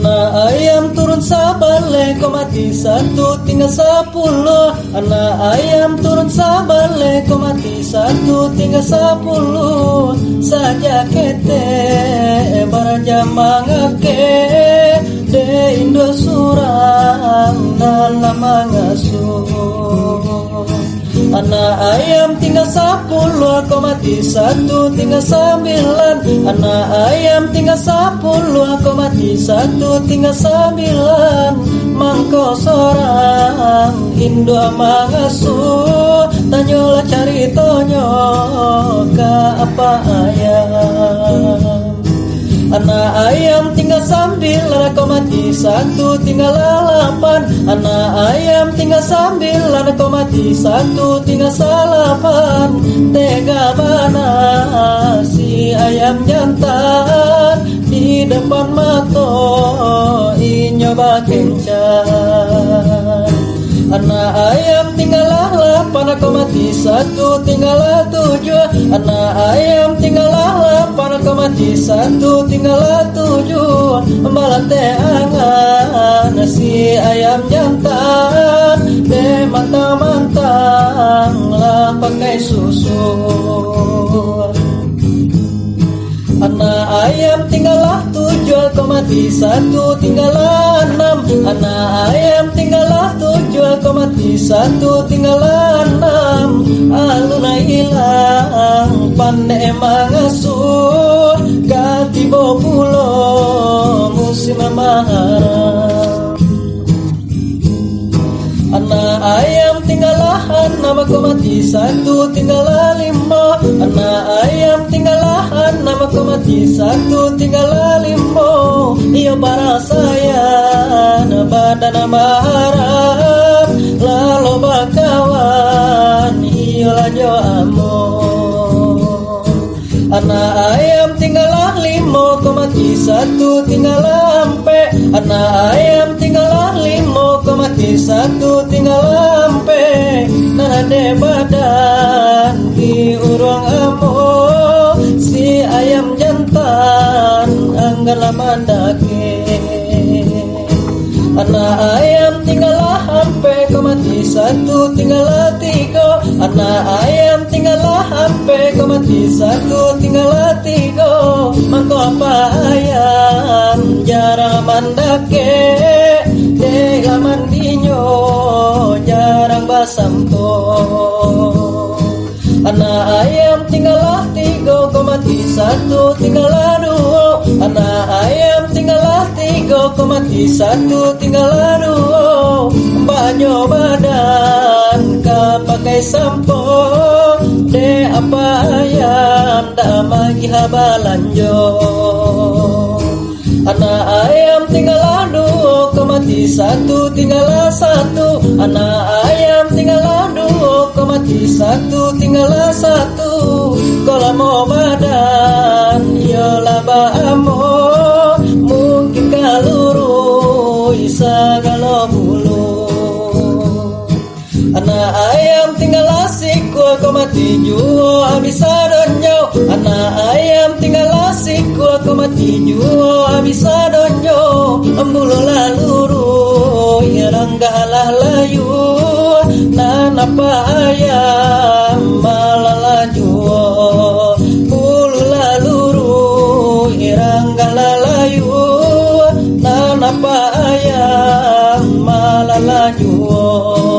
Anak ayam turun sabale, kau mati satu tinggal 10. Anak ayam turun sabale, kau mati satu tinggal 10. Saja kete baraja mangake de Indo surang dalam mangasuh. Anak ayam tinggal 10, kau mati satu tinggal 9. Anak ayam tinggal 10, kau mati satu tinggal 9. Mangko sorang Indo mangasuh, tanyolah cari tonyo ka apa ayam. Anak ayam tinggal 9, kau mati satu tinggal 8. Anak ayam tinggal 9, kau mati satu tinggal 8. Tega mana si ayam jantan di depan mata inyoba kencan. Anak ayam tinggal 8, kau mati satu tinggal 7. Anak ayam tinggal 8, kau mati satu tinggal 7. Balante angan si ayam jantan de mantang-mantang lah pakai susu. Anak ayam tinggal 7, kau mati satu tinggal 6. Anak ayam tinggal 7, kau mati satu tinggal 6. Aluna hilang pandai mangasuh, ganti bopulo musim marah. Anak ayam tinggal 6, kau mati satu tinggal 5. Anak ayam tinggal 6, kau mati satu tinggal 5. Iyo para saya badan marah lalu bakawan iyo lanjo amo. Anak ayam tinggal 5, kau mati satu tinggal 4. Anak ayam tinggal 5, kau mati satu tinggal 4. Nade badan di urang amo si ayam jantan anggal mandake. Anak ayam tinggal 4, kau mati satu tinggal 3. Anak ayam tinggal 4, kau mati satu tinggal 3. Mangko apa ayam jarang mandake de laman dinyo jarang basamto. Anak ayam tinggal 3, kau mati satu tinggal 2. Anak ayam tinggal 3, kau mati satu tinggal 2. Banyo badan ka pakai sampo de apa ayam da magi habalanjo. Anak ayam tinggal 2, kau mati satu tinggal 1. Anak ayam tinggal 2, kau mati satu tinggal 1. Kalau mau badan yo laba amo mungkin kaluru isa kalau bulu. Anak ayam tinggal asiku, kau mati juo habis adonyo. Anak ayam tinggal asiku, kau mati juo habis adonyo. Embulu laluru irang galah layu nanapa ayam malala juo. Bulu laluru irang galah layu nanapa ayam malala juo.